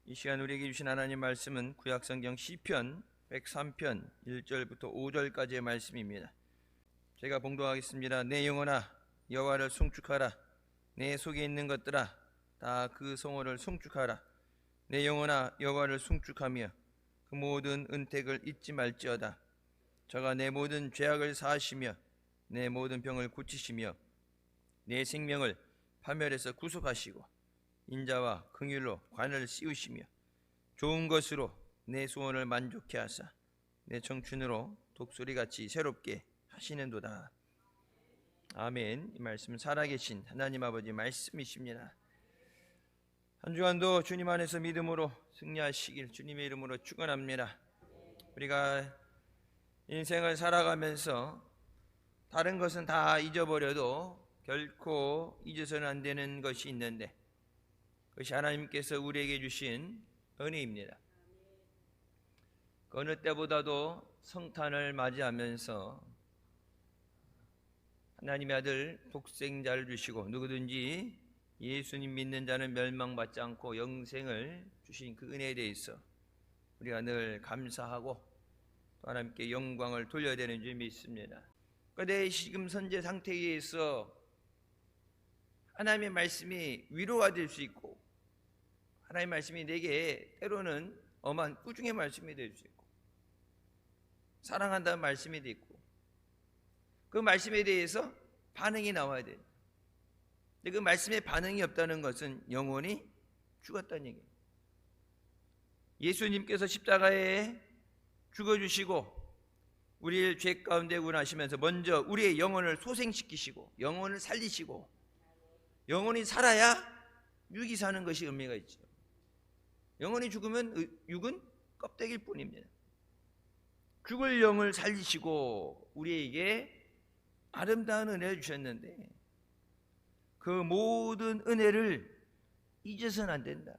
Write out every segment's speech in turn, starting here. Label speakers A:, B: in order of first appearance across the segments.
A: 이 시간 우리에게 주신 하나님 말씀은 구약성경 시편 103편 1절부터 5절까지의 말씀입니다. 제가 봉독하겠습니다. 내 영혼아 여호와를 송축하라. 내 속에 있는 것들아 다 그 성호를 송축하라. 내 영혼아 여호와를 송축하며 그 모든 은택을 잊지 말지어다. 저가 내 모든 죄악을 사하시며 내 모든 병을 고치시며 내 생명을 파멸에서 구속하시고 인자와 긍휼로 관을 씌우시며 좋은 것으로 내 소원을 만족케 하사 내 청춘으로 독수리같이 새롭게 하시는도다. 아멘. 이 말씀은 살아계신 하나님 아버지 말씀이십니다. 한 주간도 주님 안에서 믿음으로 승리하시길 주님의 이름으로 축원합니다. 우리가 인생을 살아가면서 다른 것은 다 잊어버려도 결코 잊어서는 안 되는 것이 있는데 그것이 하나님께서 우리에게 주신 은혜입니다. 그 어느 때보다도 성탄을 맞이하면서 하나님의 아들 독생자를 주시고 누구든지 예수님 믿는 자는 멸망받지 않고 영생을 주신 그 은혜에 대해서 우리가 늘 감사하고 또 하나님께 영광을 돌려야 되는 줄 믿습니다. 그런데 지금 현재 상태에 의해서 하나님의 말씀이 위로가 될 수 있고 하나님의 말씀이 내게 때로는 엄한 꾸중의 말씀이 될 수 있고 사랑한다는 말씀이 있고 그 말씀에 대해서 반응이 나와야 돼요. 근데 그 말씀에 반응이 없다는 것은 영혼이 죽었다는 얘기예요. 예수님께서 십자가에 죽어주시고 우리를 죄 가운데 구원하시면서 먼저 우리의 영혼을 소생시키시고 영혼을 살리시고 영혼이 살아야 육이 사는 것이 의미가 있죠. 영혼이 죽으면 육은 껍데기일 뿐입니다. 죽을 영을 살리시고 우리에게 아름다운 은혜를 주셨는데 그 모든 은혜를 잊어서는 안 된다.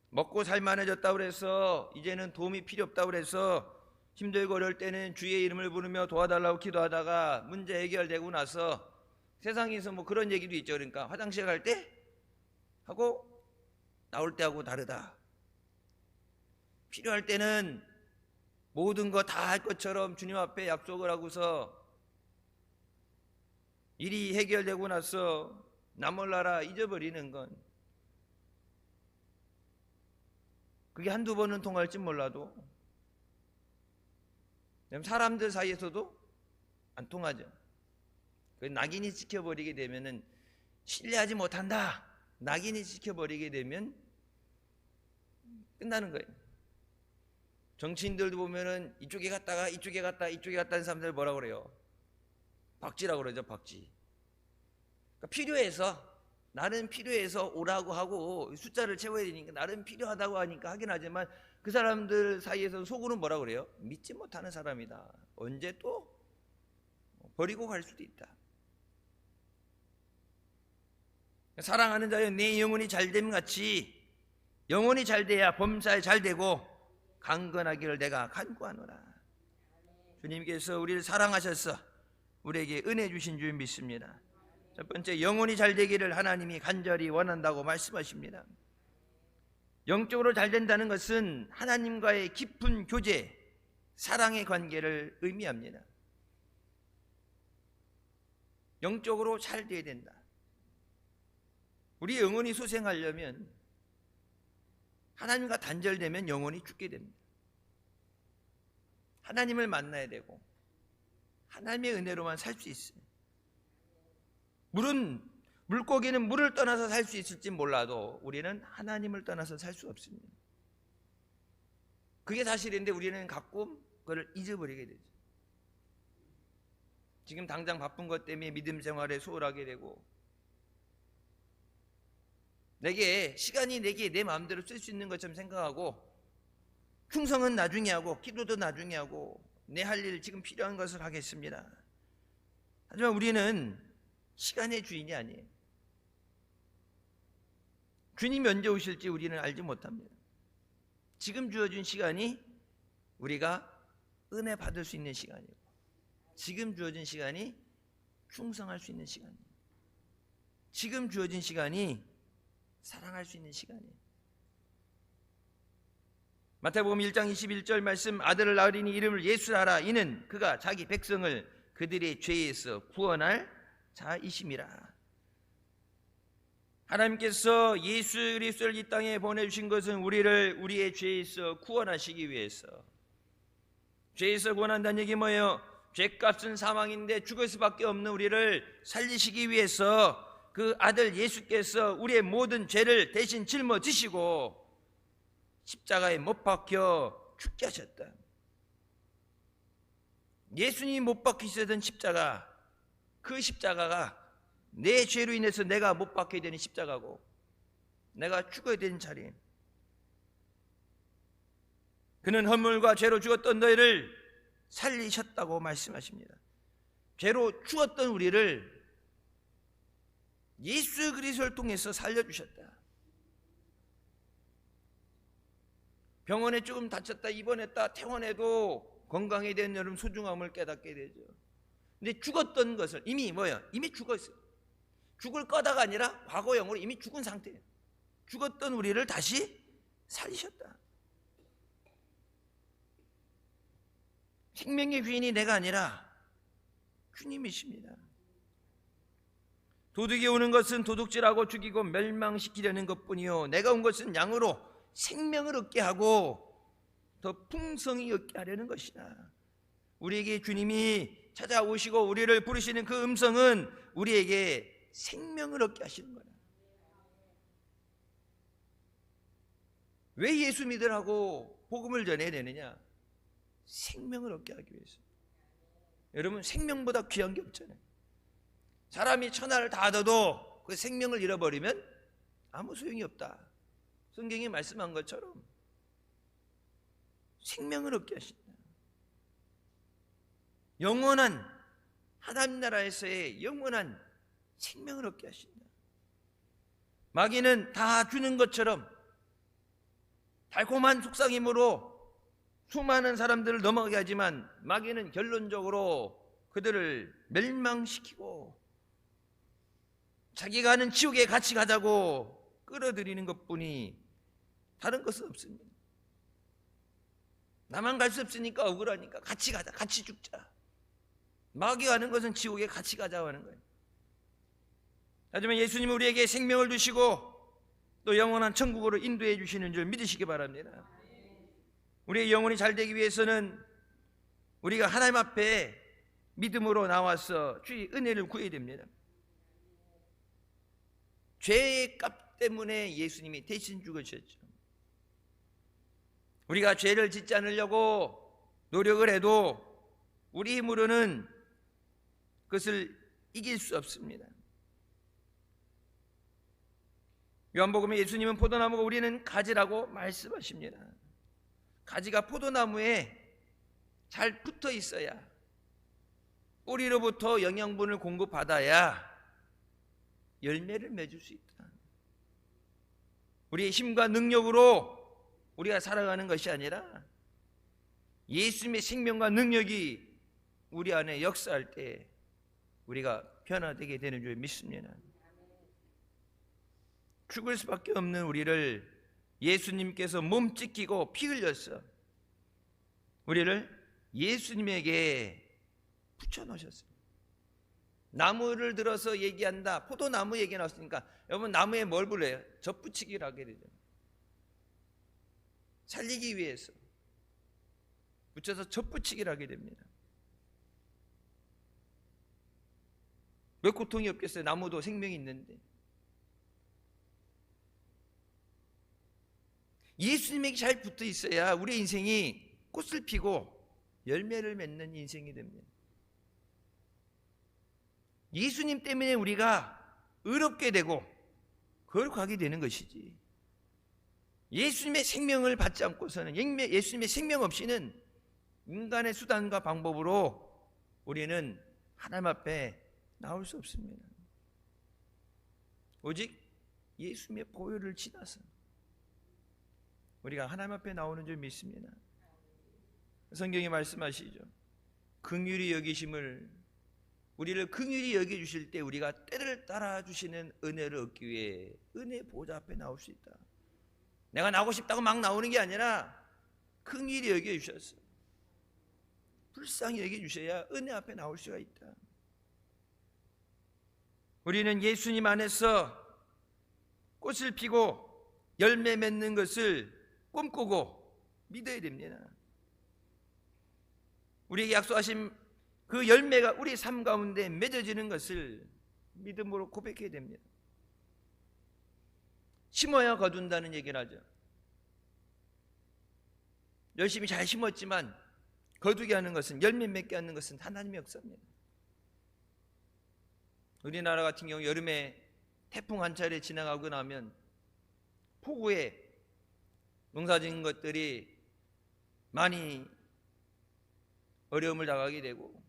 A: 먹고 살만해졌다고 그래서 이제는 도움이 필요 없다고 그래서 힘들고 어려울 때는 주의 이름을 부르며 도와달라고 기도하다가 문제 해결되고 나서 세상에서 뭐 그런 얘기도 있죠. 그러니까 화장실 갈 때 하고 나올 때하고 다르다. 필요할 때는 모든 거 다 할 것처럼 주님 앞에 약속을 하고서 일이 해결되고 나서 나 몰라라 잊어버리는 건 그게 한두 번은 통할지 몰라도 사람들 사이에서도 안 통하죠. 낙인이 찍혀버리게 되면은 신뢰하지 못한다. 낙인이 찍혀버리게 되면 끝나는 거예요. 정치인들도 보면은 이쪽에 갔다가 이쪽에 갔다 이쪽에 갔다는 사람들 뭐라 그래요? 박쥐라고 그러죠. 박쥐. 그러니까 필요해서 나는 필요해서 오라고 하고 숫자를 채워야 되니까 나는 필요하다고 하니까 하긴 하지만 그 사람들 사이에서 속으로는 뭐라 그래요? 믿지 못하는 사람이다. 언제 또 버리고 갈 수도 있다. 사랑하는 자여 내 영혼이 잘됨 같이 영혼이 잘 돼야 범사에 잘 되고 강건하기를 내가 간구하노라. 주님께서 우리를 사랑하셔서 우리에게 은혜 주신 줄 믿습니다. 첫 번째, 영혼이 잘 되기를 하나님이 간절히 원한다고 말씀하십니다. 영적으로 잘 된다는 것은 하나님과의 깊은 교제, 사랑의 관계를 의미합니다. 영적으로 잘 돼야 된다. 우리 영혼이 소생하려면 하나님과 단절되면 영혼이 죽게 됩니다. 하나님을 만나야 되고 하나님의 은혜로만 살 수 있어요. 물고기는 물을 떠나서 살 수 있을지 몰라도 우리는 하나님을 떠나서 살 수 없습니다. 그게 사실인데 우리는 가끔 그걸 잊어버리게 되죠. 지금 당장 바쁜 것 때문에 믿음 생활에 소홀하게 되고 시간이 내게 내 마음대로 쓸 수 있는 것처럼 생각하고 충성은 나중에 하고 기도도 나중에 하고 내 할 일 지금 필요한 것을 하겠습니다. 하지만 우리는 시간의 주인이 아니에요. 주님이 언제 오실지 우리는 알지 못합니다. 지금 주어진 시간이 우리가 은혜 받을 수 있는 시간이고 지금 주어진 시간이 충성할 수 있는 시간이에요. 지금 주어진 시간이 사랑할 수 있는 시간이에요. 마태복음 1장 21절 말씀, 아들을 낳으리니 이름을 예수라 하라. 이는 그가 자기 백성을 그들의 죄에서 구원할 자이심이라. 하나님께서 예수 그리스도를 이 땅에 보내주신 것은 우리를 우리의 죄에서 구원하시기 위해서. 죄에서 구원한다는 얘기 뭐예요? 죄값은 사망인데 죽을 수밖에 없는 우리를 살리시기 위해서 그 아들 예수께서 우리의 모든 죄를 대신 짊어지시고 십자가에 못 박혀 죽게 하셨다. 예수님이 못 박히시던 십자가, 그 십자가가 내 죄로 인해서 내가 못 박혀야 되는 십자가고 내가 죽어야 되는 자리에, 그는 허물과 죄로 죽었던 너희를 살리셨다고 말씀하십니다. 죄로 죽었던 우리를 예수 그리스도를 통해서 살려주셨다. 병원에 조금 다쳤다, 입원했다, 퇴원해도 건강에 대한 여러분 소중함을 깨닫게 되죠. 근데 죽었던 것을 이미 뭐예요? 이미 죽었어요. 죽을 거다가 아니라 과거형으로 이미 죽은 상태예요. 죽었던 우리를 다시 살리셨다. 생명의 주인이 내가 아니라 주님이십니다. 도둑이 오는 것은 도둑질하고 죽이고 멸망시키려는 것뿐이요 내가 온 것은 양으로 생명을 얻게 하고 더 풍성히 얻게 하려는 것이다. 우리에게 주님이 찾아오시고 우리를 부르시는 그 음성은 우리에게 생명을 얻게 하시는 거다. 왜 예수 믿으라고 복음을 전해야 되느냐? 생명을 얻게 하기 위해서. 여러분, 생명보다 귀한 게 없잖아요. 사람이 천하를 다 얻어도 그 생명을 잃어버리면 아무 소용이 없다. 성경이 말씀한 것처럼 생명을 얻게 하신다. 영원한 하나님 나라에서의 영원한 생명을 얻게 하신다. 마귀는 다 주는 것처럼 달콤한 속삭임으로 수많은 사람들을 넘어가게 하지만 마귀는 결론적으로 그들을 멸망시키고 자기가 하는 지옥에 같이 가자고 끌어들이는 것뿐이 다른 것은 없습니다. 나만 갈 수 없으니까 억울하니까 같이 가자, 같이 죽자. 마귀가 하는 것은 지옥에 같이 가자고 하는 거예요. 하지만 예수님은 우리에게 생명을 주시고 또 영원한 천국으로 인도해 주시는 줄 믿으시기 바랍니다. 우리의 영혼이 잘 되기 위해서는 우리가 하나님 앞에 믿음으로 나와서 주의 은혜를 구해야 됩니다. 죄의 값 때문에 예수님이 대신 죽으셨죠. 우리가 죄를 짓지 않으려고 노력을 해도 우리 힘으로는 그것을 이길 수 없습니다. 요한복음에 예수님은 포도나무고 우리는 가지라고 말씀하십니다. 가지가 포도나무에 잘 붙어 있어야, 뿌리로부터 영양분을 공급받아야 열매를 맺을 수 있다. 우리의 힘과 능력으로 우리가 살아가는 것이 아니라 예수님의 생명과 능력이 우리 안에 역사할 때 우리가 변화되게 되는 줄 믿습니다. 죽을 수밖에 없는 우리를 예수님께서 몸 찢기고 피 흘려서 우리를 예수님에게 붙여놓으셨어요. 나무를 들어서 얘기한다. 포도나무 얘기 나왔으니까 여러분, 나무에 뭘 불러요? 젖붙이기를 하게 되죠. 살리기 위해서 붙여서 젖붙이기를 하게 됩니다. 왜 고통이 없겠어요? 나무도 생명이 있는데. 예수님에게 잘 붙어 있어야 우리의 인생이 꽃을 피고 열매를 맺는 인생이 됩니다. 예수님 때문에 우리가 의롭게 되고 거룩하게 되는 것이지, 예수님의 생명을 받지 않고서는, 예수님의 생명 없이는 인간의 수단과 방법으로 우리는 하나님 앞에 나올 수 없습니다. 오직 예수님의 보혈을 지나서 우리가 하나님 앞에 나오는 줄 믿습니다. 성경이 말씀하시죠. 긍휼히 여기심을, 우리를 긍휼히 여겨주실 때 우리가 때를 따라 주시는 은혜를 얻기 위해 은혜 보좌 앞에 나올 수 있다. 내가 나오고 싶다고 막 나오는 게 아니라 긍휼히 여겨주셔서 불쌍히 여겨주셔야 은혜 앞에 나올 수가 있다. 우리는 예수님 안에서 꽃을 피고 열매 맺는 것을 꿈꾸고 믿어야 됩니다. 우리에게 약속하신 그 열매가 우리 삶 가운데 맺어지는 것을 믿음으로 고백해야 됩니다. 심어야 거둔다는 얘기를 하죠. 열심히 잘 심었지만 거두게 하는 것은, 열매 맺게 하는 것은 하나님의 역사입니다. 우리나라 같은 경우 여름에 태풍 한 차례 지나가고 나면 폭우에 농사진 것들이 많이 어려움을 당하게 되고,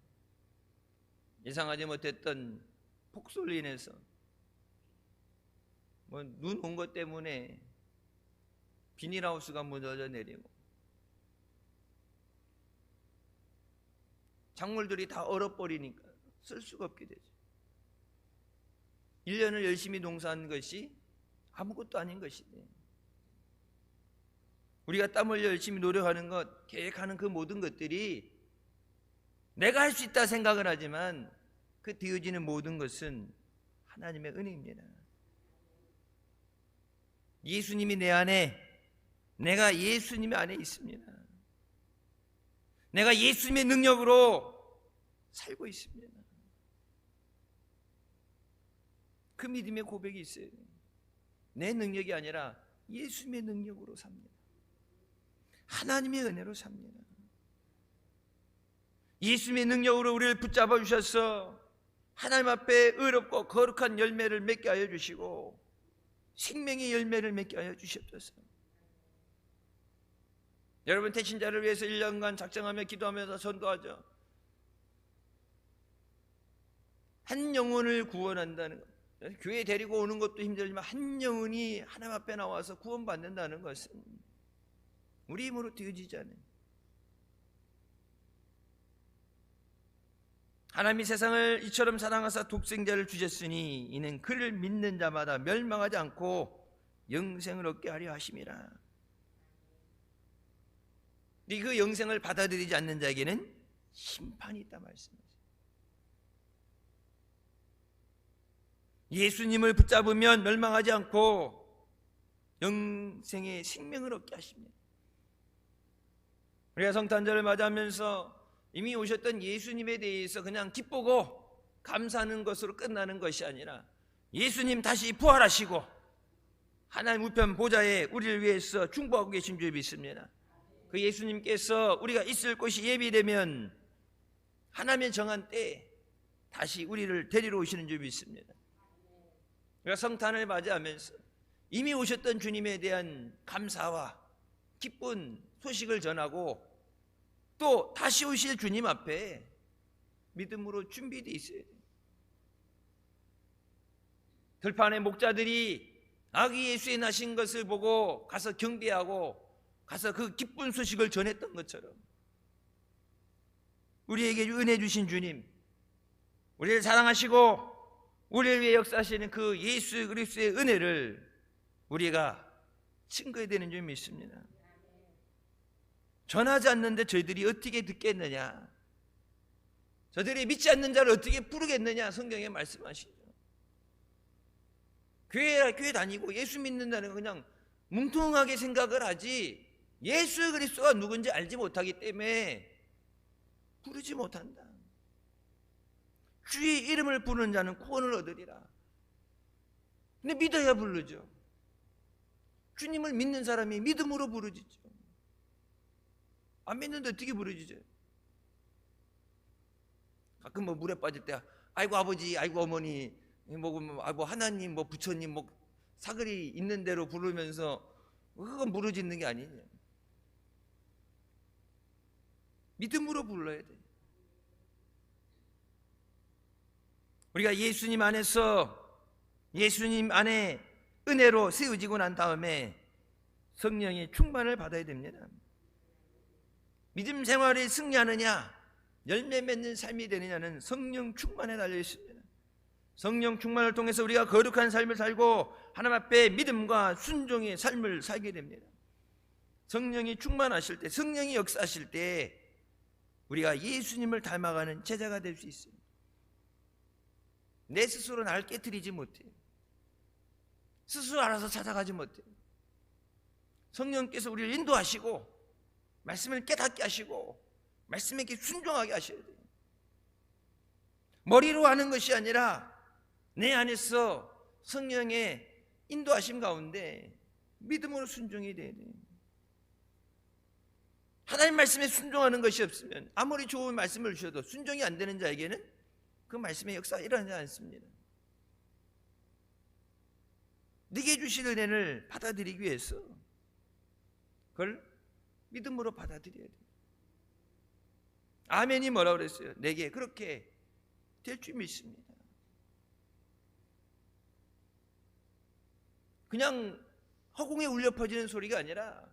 A: 예상하지 못했던 폭설로 인해서 눈 온 것 때문에 비닐하우스가 무너져 내리고 작물들이 다 얼어버리니까 쓸 수가 없게 되죠. 1년을 열심히 농사한 것이 아무것도 아닌 것이네. 우리가 땀 흘려 열심히 노력하는 것, 계획하는 그 모든 것들이 내가 할 수 있다 생각을 하지만 그 되어지는 모든 것은 하나님의 은혜입니다. 예수님이 내 안에, 내가 예수님 안에 있습니다. 내가 예수님의 능력으로 살고 있습니다. 그 믿음의 고백이 있어요. 내 능력이 아니라 예수님의 능력으로 삽니다. 하나님의 은혜로 삽니다. 예수님의 능력으로 우리를 붙잡아 주셔서 하나님 앞에 의롭고 거룩한 열매를 맺게 하여 주시고 생명의 열매를 맺게 하여 주시옵소서. 여러분, 태신자를 위해서 1년간 작정하며 기도하면서 전도하죠. 한 영혼을 구원한다는 것, 교회에 데리고 오는 것도 힘들지만 한 영혼이 하나님 앞에 나와서 구원받는다는 것은 우리 힘으로 되어지지 않아요. 하나님이 세상을 이처럼 사랑하사 독생자를 주셨으니 이는 그를 믿는 자마다 멸망하지 않고 영생을 얻게 하려 하심이라. 그 영생을 받아들이지 않는 자에게는 심판이 있다 말씀하세요. 예수님을 붙잡으면 멸망하지 않고 영생의 생명을 얻게 하십니다. 우리가 성탄절을 맞이하면서 이미 오셨던 예수님에 대해서 그냥 기쁘고 감사하는 것으로 끝나는 것이 아니라 예수님 다시 부활하시고 하나님 우편 보좌에 우리를 위해서 중보하고 계신 줄 믿습니다. 그 예수님께서 우리가 있을 곳이 예비되면 하나님의 정한 때에 다시 우리를 데리러 오시는 줄 믿습니다. 우리가 성탄을 맞이하면서 이미 오셨던 주님에 대한 감사와 기쁜 소식을 전하고 또 다시 오실 주님 앞에 믿음으로 준비되어 있어야 돼요. 들판의 목자들이 아기 예수의 나신 것을 보고 가서 경배하고 가서 그 기쁜 소식을 전했던 것처럼 우리에게 은혜 주신 주님, 우리를 사랑하시고 우리를 위해 역사하시는 그 예수 그리스도의 은혜를 우리가 증거해야 되는 줄 믿습니다. 전하지 않는데 저희들이 어떻게 듣겠느냐, 저들이 믿지 않는 자를 어떻게 부르겠느냐, 성경에 말씀하시죠. 교회 다니고 예수 믿는다는 건 그냥 뭉뚱하게 생각을 하지 예수 그리스도가 누군지 알지 못하기 때문에 부르지 못한다. 주의 이름을 부르는 자는 구원을 얻으리라. 근데 믿어야 부르죠. 주님을 믿는 사람이 믿음으로 부르짖죠. 안 믿는데 어떻게 부르짖죠? 가끔 물에 빠질 때 아이고 아버지, 아이고 어머니, 아이고 하나님, 부처님, 사글이 있는 대로 부르면서 그건 부르짖는 게 아니냐. 믿음으로 불러야 돼. 우리가 예수님 안에서, 예수님 안에 은혜로 세워지고 난 다음에 성령의 충만을 받아야 됩니다. 믿음 생활에 승리하느냐, 열매 맺는 삶이 되느냐는 성령 충만에 달려 있습니다. 성령 충만을 통해서 우리가 거룩한 삶을 살고 하나님 앞에 믿음과 순종의 삶을 살게 됩니다. 성령이 충만하실 때, 성령이 역사하실 때 우리가 예수님을 닮아가는 제자가 될 수 있어요. 내 스스로 나를 깨트리지 못해요. 스스로 알아서 찾아가지 못해요. 성령께서 우리를 인도하시고 말씀을 깨닫게 하시고 말씀에게 순종하게 하셔야 돼요. 머리로 하는 것이 아니라 내 안에서 성령의 인도하심 가운데 믿음으로 순종이 돼야 돼요. 하나님 말씀에 순종하는 것이 없으면 아무리 좋은 말씀을 주셔도 순종이 안 되는 자에게는 그 말씀의 역사가 일어나지 않습니다. 네게 주실 은혜를 받아들이기 위해서 그걸 믿음으로 받아들여야 돼요. 아멘이 뭐라고 그랬어요? 내게 그렇게 될 줄 믿습니다. 그냥 허공에 울려 퍼지는 소리가 아니라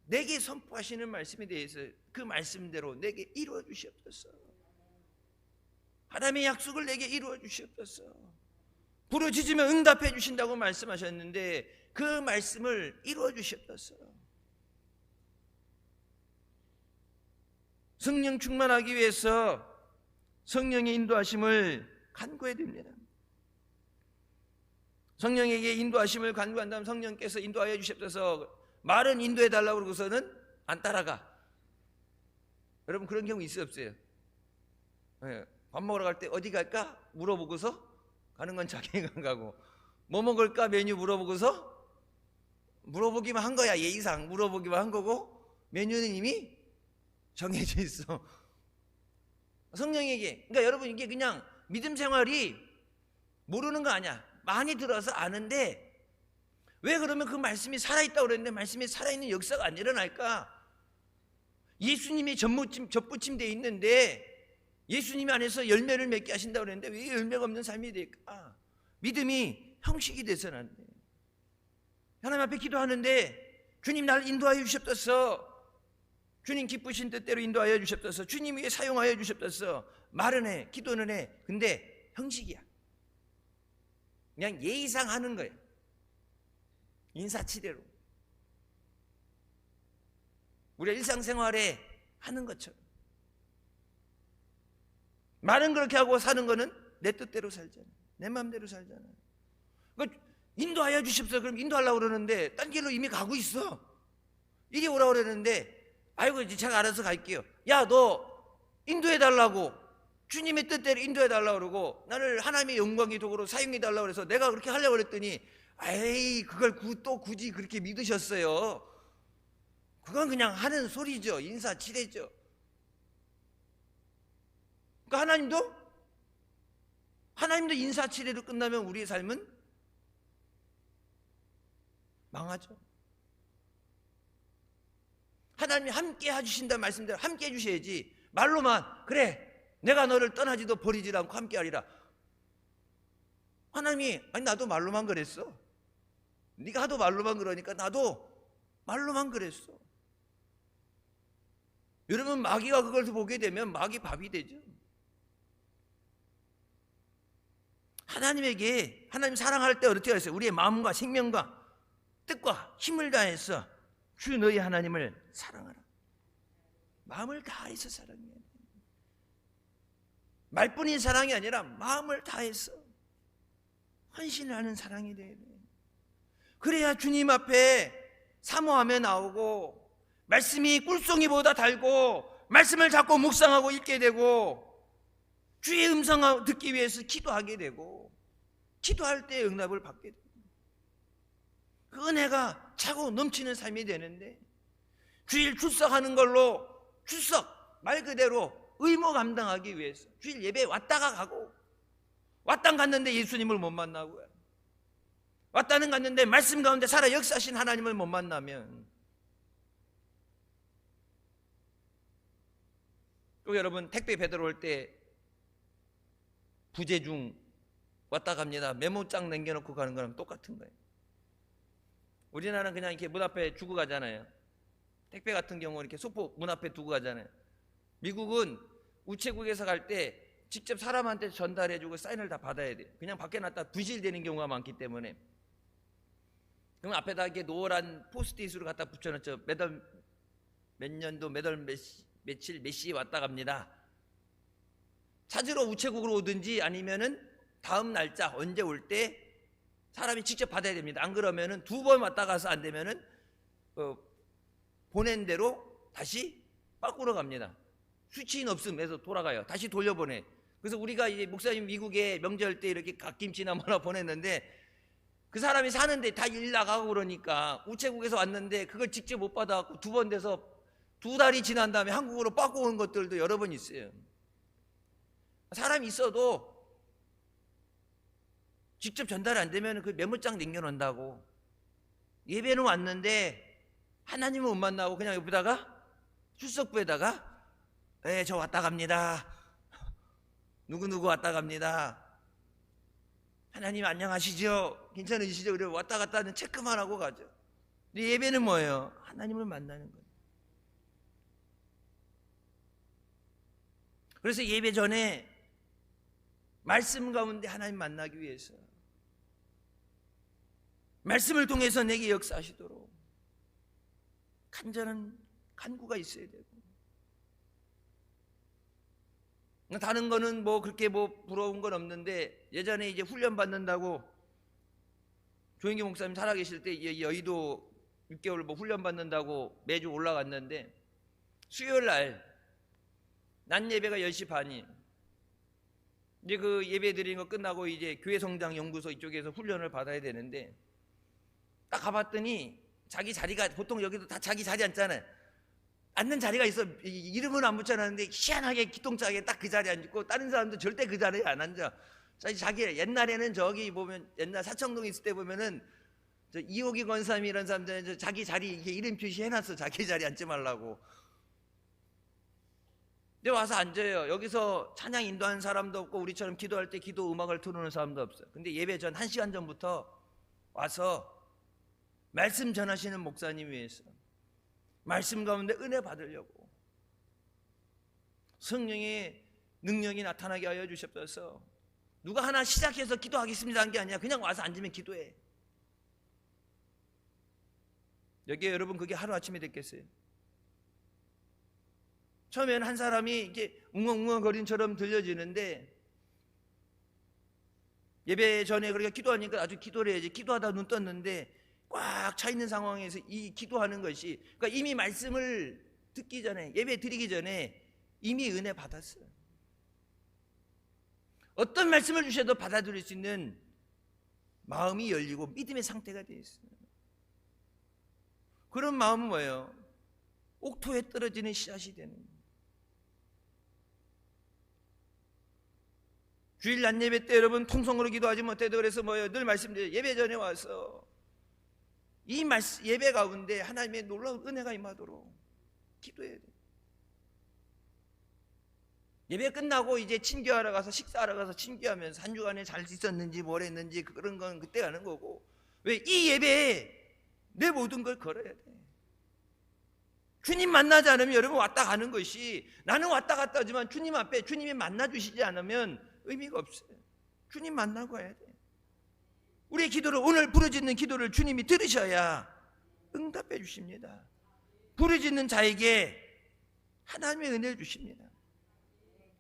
A: 내게 선포하시는 말씀에 대해서 그 말씀대로 내게 이루어 주시옵소서. 하나님의 약속을 내게 이루어 주시옵소서. 부르짖으면 응답해 주신다고 말씀하셨는데 그 말씀을 이루어 주시옵소서. 성령 충만하기 위해서 성령의 인도하심을 간구해야 됩니다. 성령에게 인도하심을 간구한다면 성령께서 인도하여 주시옵소서. 말은 인도해달라고 그러고서는 안 따라가. 여러분 그런 경우 있어요 없어요? 네, 밥 먹으러 갈 때 어디 갈까? 물어보고서 가는 건 자기가 가고, 뭐 먹을까? 메뉴 물어보고서 물어보기만 한 거야. 예의상 물어보기만 한 거고 메뉴는 이미 정해져 있어. 성령에게, 그러니까 여러분 이게 그냥 믿음 생활이 모르는 거 아니야. 많이 들어서 아는데 왜 그러면 그 말씀이 살아있다고 그랬는데 말씀이 살아있는 역사가 안 일어날까? 예수님이 접붙임되어 있는데 예수님 안에서 열매를 맺게 하신다고 그랬는데 왜 열매가 없는 삶이 될까? 믿음이 형식이 돼서는 안 돼요. 하나님 앞에 기도하는데 주님 나를 인도하여 주시옵소서. 주님 기쁘신 뜻대로 인도하여 주시옵소서. 주님 위에 사용하여 주시옵소서. 말은 해, 기도는 해. 근데 형식이야. 그냥 예의상 하는 거예요. 인사치레로 우리가 일상생활에 하는 것처럼. 말은 그렇게 하고 사는 거는 내 뜻대로 살잖아. 내 마음대로 살잖아. 그러니까 인도하여 주십시오. 그럼 인도하려고 그러는데 딴 길로 이미 가고 있어. 이리 오라고 그러는데 아이고 이제 제가 알아서 갈게요. 야, 너 인도해달라고 주님의 뜻대로 인도해달라고 그러고 나를 하나님의 영광의 도구로 사용해달라고 그래서 내가 그렇게 하려고 그랬더니 에이 그걸 또 굳이 그렇게 믿으셨어요. 그건 그냥 하는 소리죠. 인사치레죠. 그러니까 하나님도 인사치레로 끝나면 우리의 삶은 망하죠. 하나님이 함께 해주신다는 말씀대로 함께 해주셔야지 말로만 그래 내가 너를 떠나지도 버리지도 않고 함께 하리라. 하나님이 아니 나도 말로만 그랬어. 네가 하도 말로만 그러니까 나도 말로만 그랬어. 여러분 마귀가 그걸 보게 되면 마귀 밥이 되죠. 하나님 사랑할 때 어떻게 했어요? 우리의 마음과 생명과 뜻과 힘을 다해서 주 너희 하나님을 사랑하라. 마음을 다해서 사랑해야 돼. 말뿐인 사랑이 아니라 마음을 다해서 헌신을 하는 사랑이 돼야 돼. 그래야 주님 앞에 사모하며 나오고 말씀이 꿀송이보다 달고 말씀을 자꾸 묵상하고 읽게 되고 주의 음성 듣기 위해서 기도하게 되고 기도할 때 응답을 받게 되고 그 은혜가 차고 넘치는 삶이 되는데 주일 출석하는 걸로 출석 말 그대로 의무 감당하기 위해서 주일 예배 왔다가 가고 왔다 갔는데 예수님을 못 만나고요. 왔다는 갔는데 말씀 가운데 살아 역사하신 하나님을 못 만나면 또 여러분 택배 배달 올 때 부재중 왔다 갑니다. 메모장 남겨놓고 가는 거랑 똑같은 거예요. 우리나라는 그냥 이렇게 문 앞에 두고 가잖아요. 택배 같은 경우는 이렇게 소포 문 앞에 두고 가잖아요. 미국은 우체국에서 갈 때 직접 사람한테 전달해주고 사인을 다 받아야 돼요. 그냥 밖에 놨다 부실되는 경우가 많기 때문에. 그럼 앞에다 이렇게 노란 포스트잇으로 갖다 붙여놨죠. 몇 년도 며칠 몇 시에 왔다 갑니다. 찾으러 우체국으로 오든지 아니면은 다음 날짜 언제 올 때 사람이 직접 받아야 됩니다. 안 그러면은 2번 왔다 가서 안 되면은 보낸 대로 다시 바꾸러 갑니다. 수치인 없음에서 돌아가요. 다시 돌려보내. 그래서 우리가 이제 목사님 미국에 명절 때 이렇게 갓김치나 뭐나 보냈는데 그 사람이 사는데 다 일 나가고 그러니까 우체국에서 왔는데 그걸 직접 못 받아갖고 2번 돼서 2달이 지난 다음에 한국으로 바꿔 온 것들도 여러 번 있어요. 사람이 있어도 직접 전달이 안 되면 그 메모장 남겨놓는다고. 예배는 왔는데 하나님은 못 만나고 그냥 여기다가 출석부에다가 네, 저 왔다 갑니다. 누구누구 왔다 갑니다. 하나님 안녕하시죠? 괜찮으시죠? 그래 왔다 갔다 하는 체크만 하고 가죠. 근데 예배는 뭐예요? 하나님을 만나는 거예요. 그래서 예배 전에 말씀 가운데 하나님 만나기 위해서 말씀을 통해서 내게 역사하시도록 간절한 간구가 있어야 되고, 다른 거는 뭐 그렇게 뭐 부러운 건 없는데, 예전에 이제 훈련 받는다고 조영기 목사님 살아계실 때 여의도 6개월 뭐 훈련 받는다고 매주 올라갔는데, 수요일 날 낮 예배가 10시 반이에요. 이제 그 예배 드리는 거 끝나고 이제 교회 성장 연구소 이쪽에서 훈련을 받아야 되는데, 딱 가봤더니 자기 자리가, 보통 여기도 다 자기 자리 앉잖아요. 앉는 자리가 있어. 이름은 안 붙여놨는데 희한하게 기똥차게 딱 그 자리에 앉고, 다른 사람도 절대 그 자리에 안 앉아. 자기 옛날에는 저기 보면, 옛날 사청동에 있을 때 보면은 저 이호기 권사님 이런 사람들은 자기 자리 이렇게 이름 표시해놨어. 자기 자리에 앉지 말라고. 근데 와서 앉아요. 여기서 찬양 인도하는 사람도 없고, 우리처럼 기도할 때 기도 음악을 틀어놓는 사람도 없어요. 근데 예배 전 1시간 전부터 와서 말씀 전하시는 목사님 위해서 말씀 가운데 은혜 받으려고, 성령의 능력이 나타나게 하여 주시옵소서. 누가 하나 시작해서 기도하겠습니다 한 게 아니라 그냥 와서 앉으면 기도해. 여기에 여러분 그게 하루아침에 됐겠어요? 처음에는 한 사람이 이렇게 웅엉웅엉거린처럼 들려지는데, 예배 전에 그렇게 기도하니까 아주 기도를 해야지. 기도하다 눈 떴는데 꽉 차 있는 상황에서 이 기도하는 것이, 그러니까 이미 말씀을 듣기 전에, 예배 드리기 전에 이미 은혜 받았어요. 어떤 말씀을 주셔도 받아들일 수 있는 마음이 열리고 믿음의 상태가 되어 있어요. 그런 마음은 뭐예요? 옥토에 떨어지는 씨앗이 되는 거예요. 주일 낮 예배 때 여러분 통성으로 기도하지 못해도 그래서 뭐예요? 늘 말씀드려요. 예배 전에 와서 이 예배 가운데 하나님의 놀라운 은혜가 임하도록 기도해야 돼요. 예배 끝나고 이제 친교하러 가서, 식사하러 가서 친교하면서 한 주간에 잘 있었는지 뭘 했는지 그런 건 그때 하는 거고, 왜 이 예배에 내 모든 걸 걸어야 돼. 주님 만나지 않으면 여러분 왔다 가는 것이, 나는 왔다 갔다 하지만 주님 앞에 주님이 만나주시지 않으면 의미가 없어요. 주님 만나고 해야 돼. 우리의 기도를, 오늘 부르짖는 기도를 주님이 들으셔야 응답해 주십니다. 부르짖는 자에게 하나님의 은혜를 주십니다.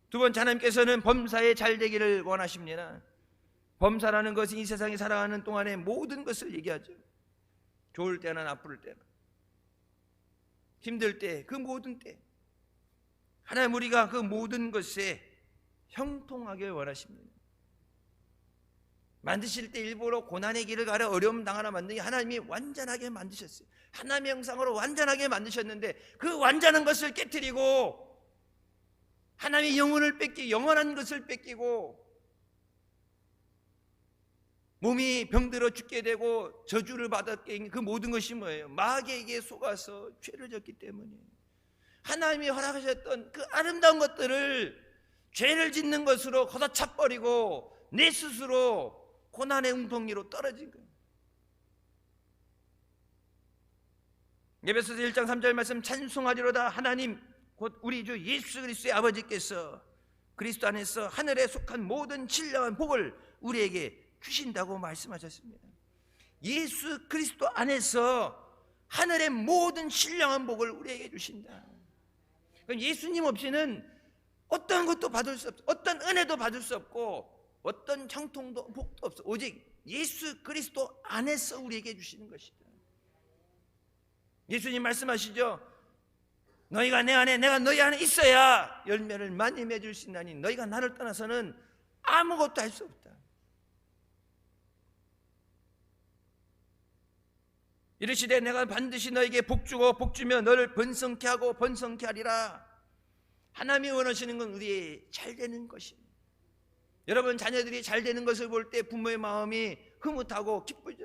A: 두 번째, 하나님께서는 범사에 잘 되기를 원하십니다. 범사라는 것은 이 세상에 살아가는 동안의 모든 것을 얘기하죠. 좋을 때나 나쁠 때나, 힘들 때, 그 모든 때 하나님 우리가 그 모든 것에 형통하게 원하십니다. 만드실 때 일부러 고난의 길을 가려 어려움 당하나 만든 게 하나님이 완전하게 만드셨어요. 하나님의 형상으로 완전하게 만드셨는데, 그 완전한 것을 깨트리고 하나님의 영혼을 뺏기고, 영원한 것을 뺏기고 몸이 병들어 죽게 되고 저주를 받았게, 그 모든 것이 뭐예요? 마귀에게 속아서 죄를 졌기 때문이에요. 하나님이 허락하셨던 그 아름다운 것들을 죄를 짓는 것으로 걷어차버리고 내 스스로 고난의 웅덩이로 떨어진 거예요. 에베소서 1장 3절 말씀, 찬송하리로다 하나님 곧 우리 주 예수 그리스도의 아버지께서 그리스도 안에서 하늘에 속한 모든 신령한 복을 우리에게 주신다고 말씀하셨습니다. 예수 그리스도 안에서 하늘의 모든 신령한 복을 우리에게 주신다. 그럼 예수님 없이는 어떤 것도 받을 수 없어. 어떤 은혜도 받을 수 없고 어떤 형통도 복도 없어. 오직 예수 그리스도 안에서 우리에게 주시는 것이다. 예수님 말씀하시죠. 너희가 내 안에 내가 너희 안에 있어야 열매를 많이 맺을 수 있나니 너희가 나를 떠나서는 아무것도 할 수 없다. 이르시되 내가 반드시 너에게 복주고 복주며 너를 번성케 하고 번성케 하리라. 하나님이 원하시는 건 우리의 잘되는 것입니다. 여러분 자녀들이 잘되는 것을 볼 때 부모의 마음이 흐뭇하고 기쁘죠.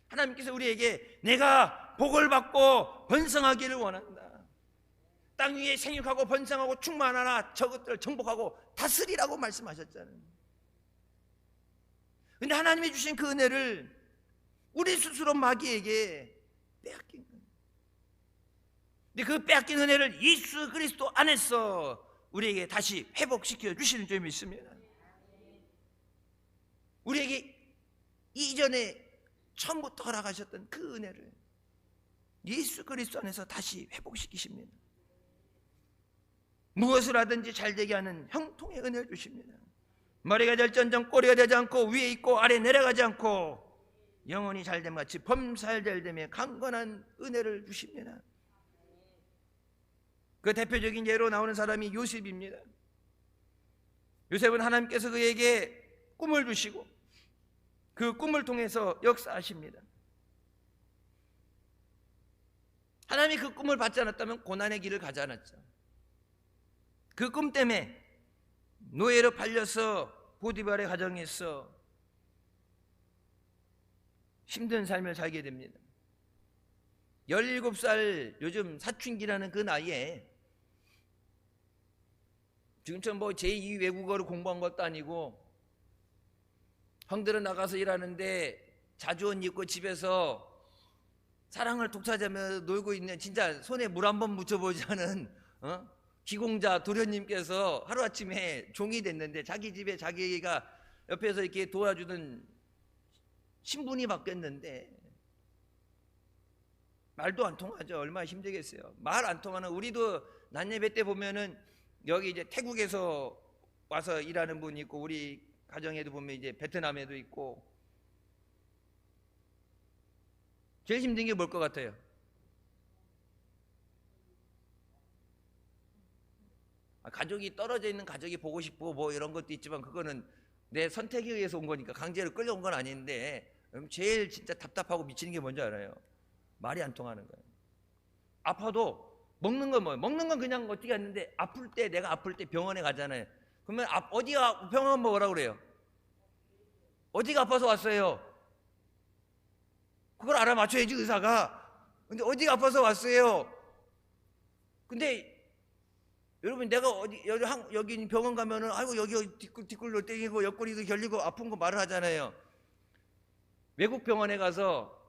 A: 하나님께서 우리에게 내가 복을 받고 번성하기를 원한다. 땅 위에 생육하고 번성하고 충만하라. 저것들을 정복하고 다스리라고 말씀하셨잖아요. 그런데 하나님이 주신 그 은혜를 우리 스스로 마귀에게 빼앗긴 거예요. 근데 그 빼앗긴 은혜를 예수 그리스도 안에서 우리에게 다시 회복시켜 주시는 점이 있습니다. 우리에게 이전에 처음부터 허락하셨던 그 은혜를 예수 그리스도 안에서 다시 회복시키십니다. 무엇을 하든지 잘되게 하는 형통의 은혜를 주십니다. 머리가 될전정 꼬리가 되지 않고 위에 있고 아래 내려가지 않고 영혼이 잘됨 같이 범사에 잘됨에 강건한 은혜를 주십니다. 그 대표적인 예로 나오는 사람이 요셉입니다. 요셉은 하나님께서 그에게 꿈을 주시고 그 꿈을 통해서 역사하십니다. 하나님이 그 꿈을 받지 않았다면 고난의 길을 가지 않았죠. 그 꿈 때문에 노예로 팔려서 보디발의 가정에서 힘든 삶을 살게 됩니다. 17살 요즘 사춘기라는 그 나이에 지금처럼 뭐 제2 외국어를 공부한 것도 아니고 형들은 나가서 일하는데 자주 옷 입고 집에서 사랑을 독차지하며 놀고 있는 진짜 손에 물 한 번 묻혀보지 않은 기공자 도련님께서 하루아침에 종이 됐는데 자기 집에 자기가 옆에서 이렇게 도와주던 신분이 바뀌었는데 말도 안 통하죠. 얼마나 힘들겠어요. 말 안 통하는 우리도 낮예배 때 보면은 여기 이제 태국에서 와서 일하는 분이 있고 우리 가정에도 보면 이제 베트남에도 있고 제일 힘든 게 뭘 것 같아요? 가족이 떨어져 있는 가족이 보고 싶고 뭐 이런 것도 있지만 그거는 내 선택에 의해서 온 거니까 강제로 끌려온 건 아닌데 제일 진짜 답답하고 미치는 게 뭔지 알아요? 말이 안 통하는 거예요. 아파도 먹는 건 뭐예요? 먹는 건 그냥 어떻게 하는데 아플 때 내가 아플 때 병원에 가잖아요. 그러면 어디가 병원 뭐라 그래요? 어디가 아파서 왔어요? 그걸 알아맞혀야지 의사가. 근데 어디가 아파서 왔어요? 근데 여러분 내가 여기 병원 가면은 아이고 여기 뒷골 땡기고 옆구리도 결리고 아픈 거 말을 하잖아요. 외국 병원에 가서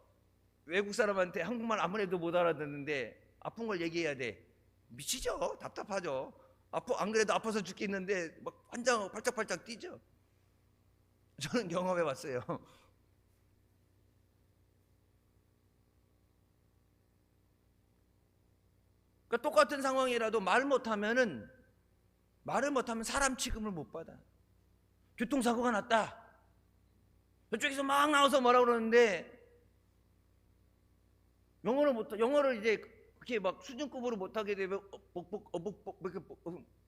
A: 외국 사람한테 한국말 아무래도 못 알아듣는데 아픈 걸 얘기해야 돼. 미치죠. 답답하죠. 안 그래도 아파서 죽겠는데 막 환장 팔짝팔짝 뛰죠. 저는 경험해 봤어요. 그러니까 똑같은 상황이라도 말을 못하면 사람 취급을 못 받아. 교통사고가 났다. 저쪽에서 막 나와서 뭐라 그러는데 영어를 이제 그렇게 막 수준급으로 못하게 되면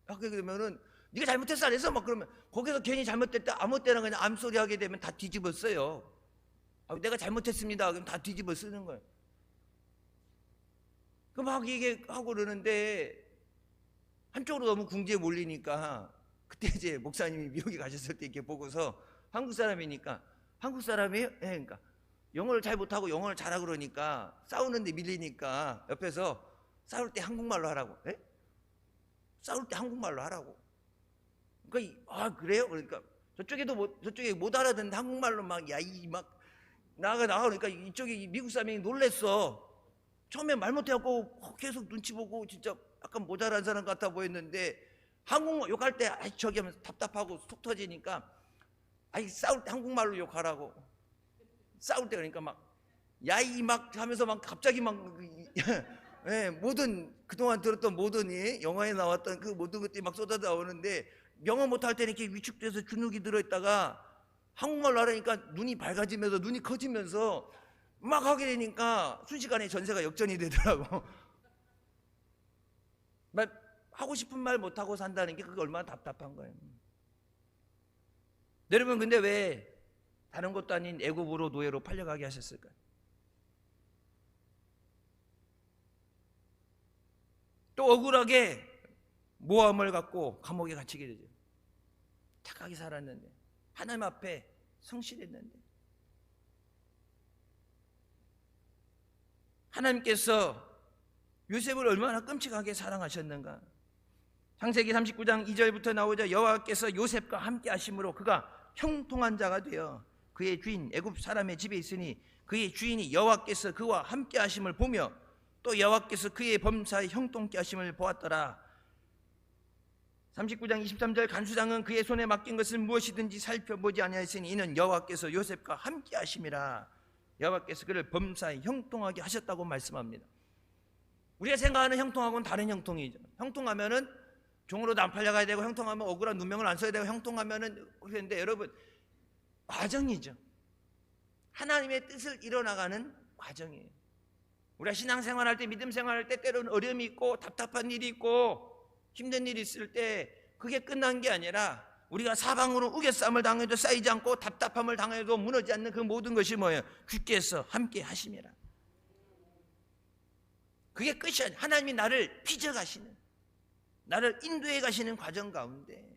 A: 하게 되면은 네가 잘못했어 안 했어 막 그러면 거기서 괜히 잘못됐다 아무 때나 그냥 암소리 하게 되면 다 뒤집어 써요. 내가 잘못했습니다. 그럼 다 뒤집어 쓰는 거예요. 그 막 이게 하고 그러는데 한쪽으로 너무 궁지에 몰리니까 그때 이제 목사님이 미국에 가셨을 때 이렇게 보고서 한국 사람이니까 한국 사람이에요? 네, 그러니까 영어를 잘 못하고 영어를 잘하고 그러니까 싸우는데 밀리니까 옆에서 싸울 때 한국말로 하라고. 네? 싸울 때 한국말로 하라고. 그러니까 그래요? 그러니까 저쪽에 못 알아듣는데 한국말로 막 나가 그러니까 이쪽에 미국 사람이 놀랬어. 처음에 말 못해갖고 계속 눈치 보고 진짜 약간 모자란 사람 같아 보였는데 한국말 욕할 때 저기 하면서 답답하고 속 터지니까 싸울 때 한국말로 욕하라고. 싸울 때 그러니까 막 야이 막 하면서 막 갑자기 막 예, 모든 그동안 들었던 모든 영화에 나왔던 그 모든 것들이 막 쏟아 나오는데 영어 못할 때는 이렇게 위축돼서 주눅이 들어있다가 한국말로 하려니까 눈이 밝아지면서 눈이 커지면서 막 하게 되니까 순식간에 전세가 역전이 되더라고. 말 하고 싶은 말 못하고 산다는 게 그게 얼마나 답답한 거예요. 여러분 근데 왜 다른 것도 아닌 애굽으로 노예로 팔려가게 하셨을까요? 또 억울하게 모함을 갖고 감옥에 갇히게 되죠. 착하게 살았는데 하나님 앞에 성실했는데 하나님께서 요셉을 얼마나 끔찍하게 사랑하셨는가. 창세기 39장 2절부터 나오자 여호와께서 요셉과 함께 하심으로 그가 형통한 자가 되어 그의 주인 애굽 사람의 집에 있으니 그의 주인이 여호와께서 그와 함께 하심을 보며 또 여호와께서 그의 범사에 형통케 하심을 보았더라. 39장 23절 간수장은 그의 손에 맡긴 것을 무엇이든지 살펴보지 아니하였으니 이는 여호와께서 요셉과 함께 하심이라. 여호와께서 그를 범사에 형통하게 하셨다고 말씀합니다. 우리가 생각하는 형통하고는 다른 형통이죠. 형통하면은 종으로도 안 팔려가야 되고 형통하면 억울한 누명을 안 써야 되고 형통하면은 그런데 여러분 과정이죠. 하나님의 뜻을 이뤄나가는 과정이에요. 우리가 신앙생활할 때 믿음 생활할 때 때로는 어려움이 있고 답답한 일이 있고 힘든 일이 있을 때 그게 끝난 게 아니라 우리가 사방으로 우겨쌈을 당해도 쌓이지 않고 답답함을 당해도 무너지지 않는 그 모든 것이 뭐예요? 주께서 함께 하심이라. 그게 끝이 아니에요. 하나님이 나를 빚어가시는, 나를 인도해 가시는 과정 가운데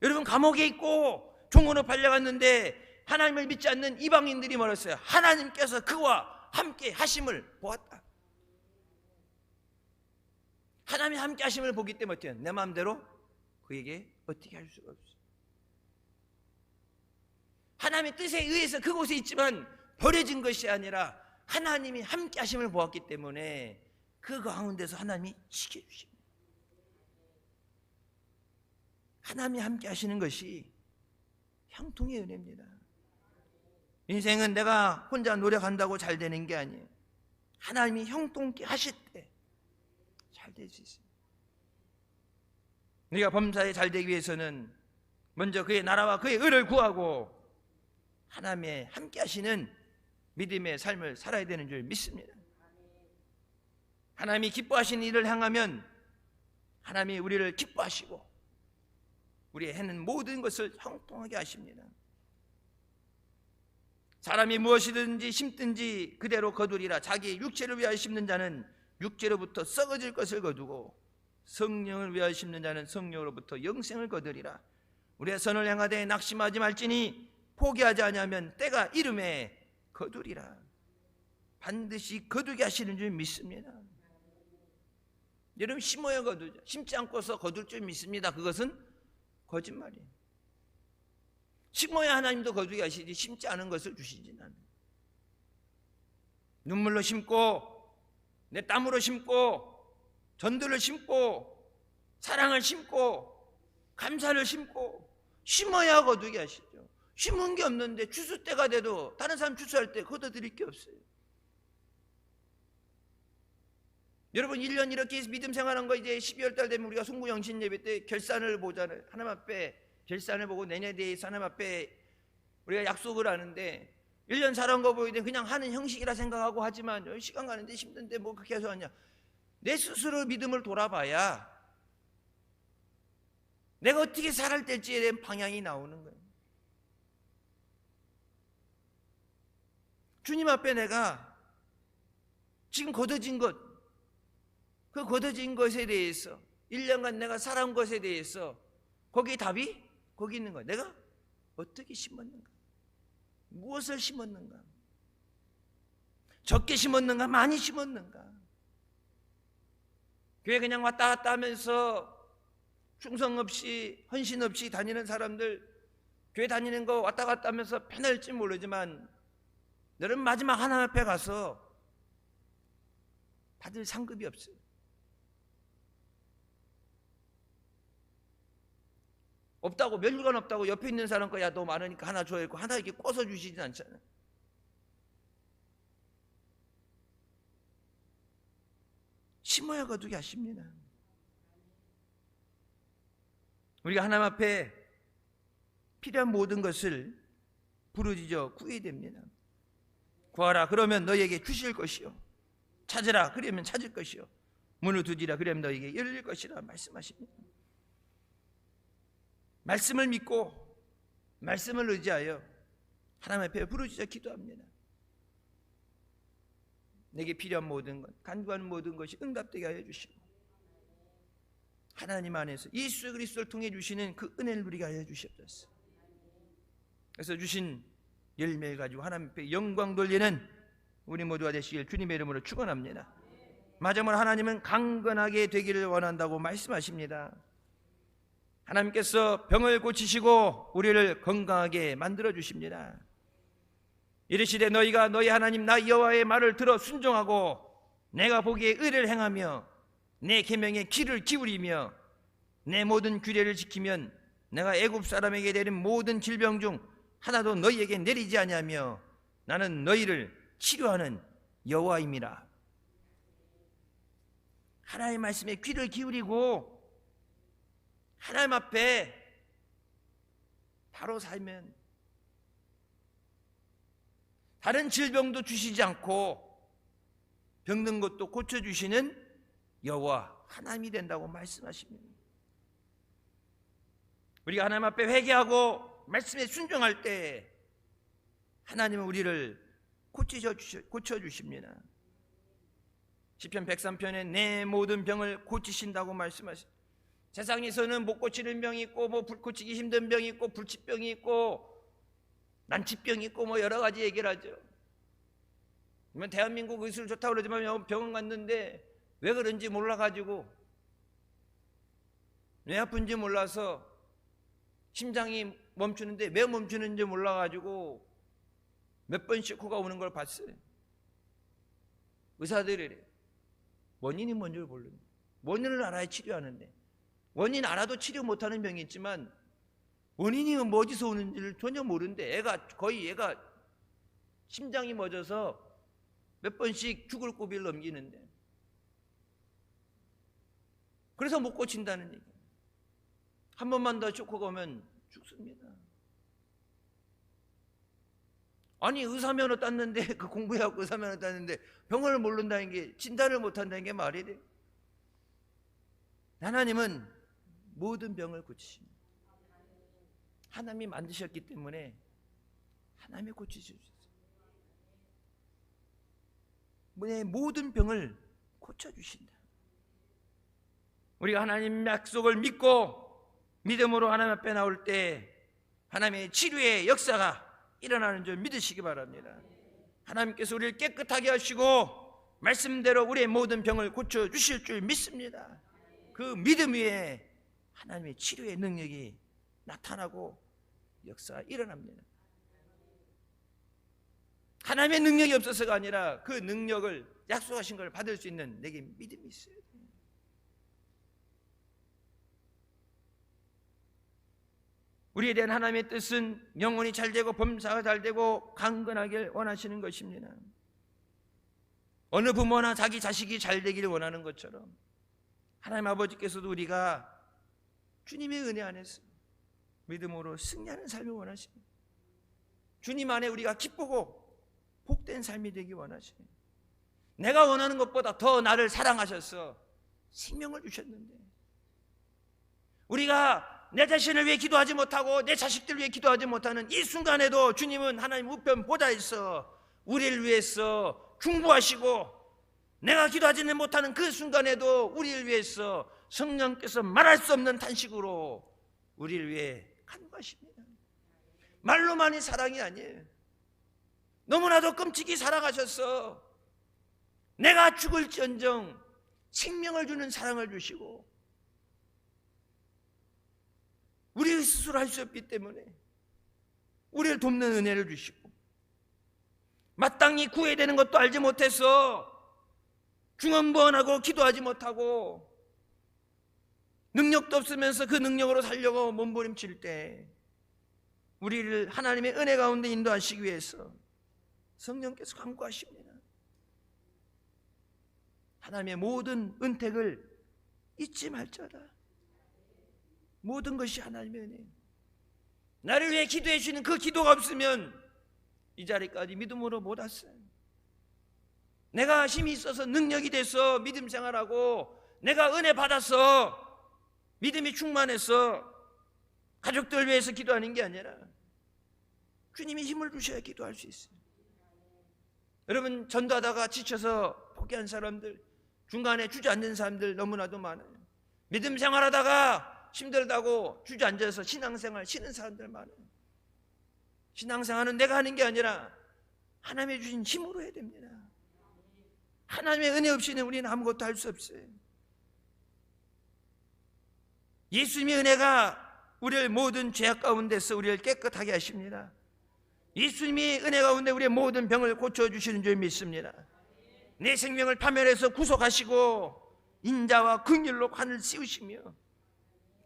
A: 여러분 감옥에 있고 종으로 팔려갔는데 하나님을 믿지 않는 이방인들이 말했어요. 하나님께서 그와 함께 하심을 보았다. 하나님이 함께 하심을 보기 때문에 어때요? 내 마음대로 그에게 어떻게 할 수가 없어요. 하나님의 뜻에 의해서 그곳에 있지만 버려진 것이 아니라 하나님이 함께 하심을 보았기 때문에 그 가운데서 하나님이 지켜주십니다. 하나님이 함께 하시는 것이 형통의 은혜입니다. 인생은 내가 혼자 노력한다고 잘 되는 게 아니에요. 하나님이 형통케 하실 때 잘 될 수 있습니다. 우리가 범사에 잘 되기 위해서는 먼저 그의 나라와 그의 의를 구하고 하나님의 함께 하시는 믿음의 삶을 살아야 되는 줄 믿습니다. 하나님이 기뻐하시는 일을 향하면 하나님이 우리를 기뻐하시고 우리의 해는 모든 것을 형통하게 하십니다. 사람이 무엇이든지 심든지 그대로 거두리라. 자기 육체를 위하여 심는 자는 육체로부터 썩어질 것을 거두고 성령을 위하여 심는 자는 성령으로부터 영생을 거두리라. 우리의 선을 행하되 낙심하지 말지니 포기하지 아니하면 때가 이름에 거두리라. 반드시 거두게 하시는 줄 믿습니다. 여러분 심어야 거두죠. 심지 않고서 거둘 줄 믿습니다. 그것은 거짓말이에요. 심어야 하나님도 거두게 하시지 심지 않은 것을 주시진 않아요. 눈물로 심고 내 땀으로 심고 전도를 심고 사랑을 심고 감사를 심고 심어야 거두게 하시죠. 심은 게 없는데 추수 때가 돼도 다른 사람 추수할 때 거둬드릴 게 없어요. 여러분 1년 이렇게 믿음 생활한 거 이제 12월 달 되면 우리가 송구영신 예배 때 결산을 보잖아요. 하나님 앞에 결산을 보고 내년에 대해서 하나님 앞에 우리가 약속을 하는데 1년 살아온 거 보이면 그냥 하는 형식이라 생각하고 하지만 시간 가는데 힘든데 뭐 그렇게 해서 하냐. 내 스스로 믿음을 돌아봐야 내가 어떻게 살아야 될지에 대한 방향이 나오는 거예요. 주님 앞에 내가 지금 거둬진 것, 그 거둬진 것에 대해서 1년간 내가 살아온 것에 대해서 거기에 답이 거기 있는 거예요. 내가 어떻게 심었는가? 무엇을 심었는가? 적게 심었는가? 많이 심었는가? 교회 그냥 왔다 갔다 하면서 충성 없이 헌신 없이 다니는 사람들, 교회 다니는 거 왔다 갔다 하면서 편할지 모르지만 너는 마지막 하나님 앞에 가서 받을 상급이 없어요. 없다고, 면류관 없다고 옆에 있는 사람 거 야 너 많으니까 하나 줘야 했고 하나 이렇게 꿔서 주시진 않잖아요. 심어야 거두게 하십니다. 우리가 하나님 앞에 필요한 모든 것을 부르짖어 구해야 됩니다. 구하라 그러면 너희에게 주실 것이요, 찾으라 그러면 찾을 것이요, 문을 두드리라 그러면 너희에게 열릴 것이라 말씀하십니다. 말씀을 믿고 말씀을 의지하여 하나님 앞에 부르짖어 기도합니다. 내게 필요한 모든 것, 간구하는 모든 것이 응답되게 하여 주시고 하나님 안에서 예수 그리스도를 통해 주시는 그 은혜를 누리게 하여 주시옵소서. 그래서 주신 열매를 가지고 하나님 앞에 영광 돌리는 우리 모두가 되시길 주님의 이름으로 축원합니다. 마지막으로 하나님은 강건하게 되기를 원한다고 말씀하십니다. 하나님께서 병을 고치시고 우리를 건강하게 만들어 주십니다. 이르시되 너희가 너희 하나님 나 여호와의 말을 들어 순종하고 내가 보기에 의를 행하며 내 계명에 귀를 기울이며 내 모든 규례를 지키면 내가 애굽 사람에게 내린 모든 질병 중 하나도 너희에게 내리지 아니하며 나는 너희를 치료하는 여호와임이라. 하나님의 말씀에 귀를 기울이고 하나님 앞에 바로 살면 다른 질병도 주시지 않고 병든 것도 고쳐주시는 여호와 하나님이 된다고 말씀하십니다. 우리가 하나님 앞에 회개하고 말씀에 순종할 때 하나님은 우리를 고쳐주십니다. 시편 103편에 내 모든 병을 고치신다고 말씀하십니다. 세상에서는 못 고치는 병이 있고 불 고치기 힘든 병이 있고 불치병이 있고 난치병이 있고 여러 가지 얘기를 하죠. 대한민국 의술 좋다고 그러지만 병원 갔는데 왜 그런지 몰라가지고 왜 아픈지 몰라서 심장이 멈추는데 왜 멈추는지 몰라가지고 몇 번씩 코가 오는 걸 봤어요. 의사들이 원인이 뭔지 모르는, 원인을 알아야 치료하는데 원인 알아도 치료 못하는 병이 있지만 원인이 뭐 어디서 오는지를 전혀 모르는데 애가 심장이 멎어서 몇 번씩 죽을 고비를 넘기는데 그래서 못 고친다는 얘기예요. 한 번만 더 쇼크가 오면 죽습니다. 아니 의사면허 땄는데 그 공부해갖고 의사면허 땄는데 병을 모른다는 게, 진단을 못한다는 게 말이 돼? 하나님은 모든 병을 고치십니다. 하나님이 만드셨기 때문에 하나님이 고치주셨어요. 모든 병을 고쳐주신다. 우리가 하나님 약속을 믿고 믿음으로 하나님 앞에 나올 때 하나님의 치료의 역사가 일어나는 줄 믿으시기 바랍니다. 하나님께서 우리를 깨끗하게 하시고 말씀대로 우리의 모든 병을 고쳐주실 줄 믿습니다. 그 믿음 위에 하나님의 치료의 능력이 나타나고 역사가 일어납니다. 하나님의 능력이 없어서가 아니라 그 능력을 약속하신 걸 받을 수 있는 내게 믿음이 있어요. 우리에 대한 하나님의 뜻은 영혼이 잘되고 범사가 잘되고 강건하길 원하시는 것입니다. 어느 부모나 자기 자식이 잘되기를 원하는 것처럼 하나님 아버지께서도 우리가 주님의 은혜 안에서 믿음으로 승리하는 삶을 원하십니다. 주님 안에 우리가 기쁘고 복된 삶이 되기 원하십니다. 내가 원하는 것보다 더 나를 사랑하셔서 생명을 주셨는데 우리가 내 자신을 위해 기도하지 못하고 내 자식들을 위해 기도하지 못하는 이 순간에도 주님은 하나님 우편 보좌에서 우리를 위해서 중보하시고 내가 기도하지 못하는 그 순간에도 우리를 위해서 성령께서 말할 수 없는 탄식으로 우리를 위해 간구하십니다. 말로만이 사랑이 아니에요. 너무나도 끔찍이 사랑하셔서 내가 죽을지언정 생명을 주는 사랑을 주시고 우리 스스로 할 수 없기 때문에 우리를 돕는 은혜를 주시고 마땅히 구해야 되는 것도 알지 못해서 중언부언하고 기도하지 못하고 능력도 없으면서 그 능력으로 살려고 몸부림칠 때 우리를 하나님의 은혜 가운데 인도하시기 위해서 성령께서 간구하십니다. 하나님의 모든 은택을 잊지 말자라. 모든 것이 하나님의 은혜. 나를 위해 기도해 주시는 그 기도가 없으면 이 자리까지 믿음으로 못 왔어요. 내가 힘이 있어서 능력이 돼서 믿음 생활하고 내가 은혜 받아서 믿음이 충만해서 가족들 위해서 기도하는 게 아니라 주님이 힘을 주셔야 기도할 수 있어요. 여러분, 전도하다가 지쳐서 포기한 사람들, 중간에 주저앉는 사람들 너무나도 많아요. 믿음 생활하다가 힘들다고 주저앉아서 신앙생활 쉬는 사람들 많아요. 신앙생활은 내가 하는 게 아니라 하나님이 주신 힘으로 해야 됩니다. 하나님의 은혜 없이는 우리는 아무것도 할 수 없어요. 예수님의 은혜가 우리를 모든 죄악 가운데서 우리를 깨끗하게 하십니다. 예수님이 은혜 가운데 우리의 모든 병을 고쳐주시는 줄 믿습니다. 내 생명을 파멸해서 구속하시고 인자와 긍휼로 관을 씌우시며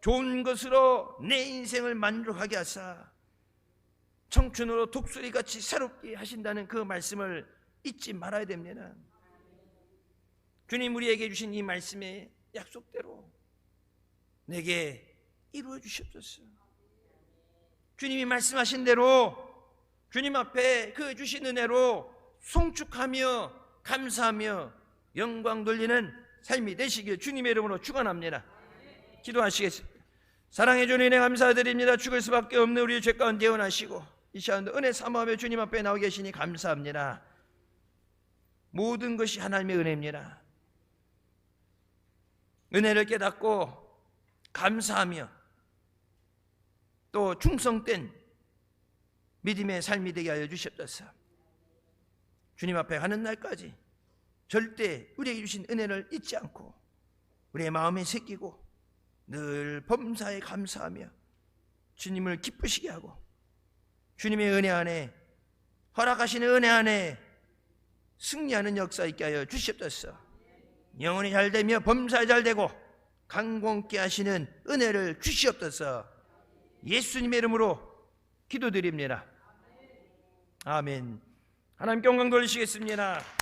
A: 좋은 것으로 내 인생을 만족하게 하사 청춘으로 독수리같이 새롭게 하신다는 그 말씀을 잊지 말아야 됩니다. 주님 우리에게 주신 이 말씀의 약속대로 내게 이루어 주시옵소서. 주님이 말씀하신 대로 주님 앞에 그 주신 은혜로 송축하며 감사하며 영광 돌리는 삶이 되시길 주님의 이름으로 축원합니다. 기도하시겠습니다. 사랑해 주는 은혜 감사드립니다. 죽을 수밖에 없는 우리의 죄 가운데 예언하시고 이 시간도 은혜 사모하며 주님 앞에 나와 계시니 감사합니다. 모든 것이 하나님의 은혜입니다. 은혜를 깨닫고 감사하며 또 충성된 믿음의 삶이 되게 하여 주시옵소서. 주님 앞에 가는 날까지 절대 우리에게 주신 은혜를 잊지 않고 우리의 마음에 새기고 늘 범사에 감사하며 주님을 기쁘시게 하고 주님의 은혜 안에 허락하시는 은혜 안에 승리하는 역사 있게 하여 주시옵소서. 영혼이 잘되며 범사에 잘되고 강건케 하시는 은혜를 주시옵소서. 예수님의 이름으로 기도드립니다. 아멘. 하나님께 영광 돌리시겠습니다.